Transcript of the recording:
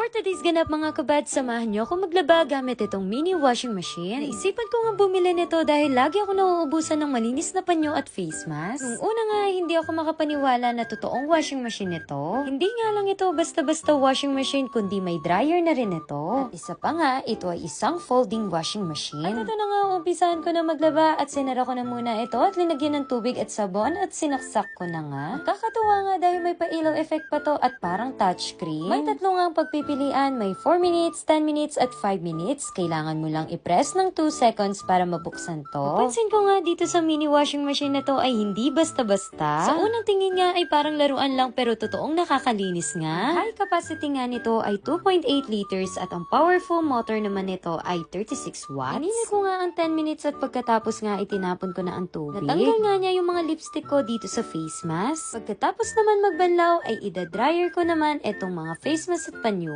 For today's ganap mga kabad, samahan nyo ako maglaba gamit itong mini washing machine. Naisipan ko nga bumili nito dahil lagi ako nauubusan ng malinis na panyo at face mask. Nung una nga, hindi ako makapaniwala na totoong washing machine ito. Hindi nga lang ito basta-basta washing machine kundi may dryer na rin ito. At isa pa nga, ito ay isang folding washing machine. At ito na nga, umpisahan ko na maglaba at sinara ko na muna ito at linagyan ng tubig at sabon at sinaksak ko na nga. Kakatuwa nga dahil may pa-ilaw effect pa to at parang touchscreen. May tatlo nga pagpipilian, may 4 minutes, 10 minutes at 5 minutes. Kailangan mo lang i-press ng 2 seconds para mabuksan to. Napansin ko nga dito sa mini washing machine na to ay hindi basta-basta. Sa unang tingin nga ay parang laruan lang pero totoong nakakalinis nga. High capacity nga nito ay 2.8 liters at ang powerful motor naman nito ay 36 watts. Ininit ko nga ang 10 minutes at pagkatapos nga itinapon ko na ang tubig. Natanggal nga niya yung mga lipstick ko dito sa face mask. Pagkatapos naman magbanlaw ay ida-dryer ko naman etong mga face mask at panyo.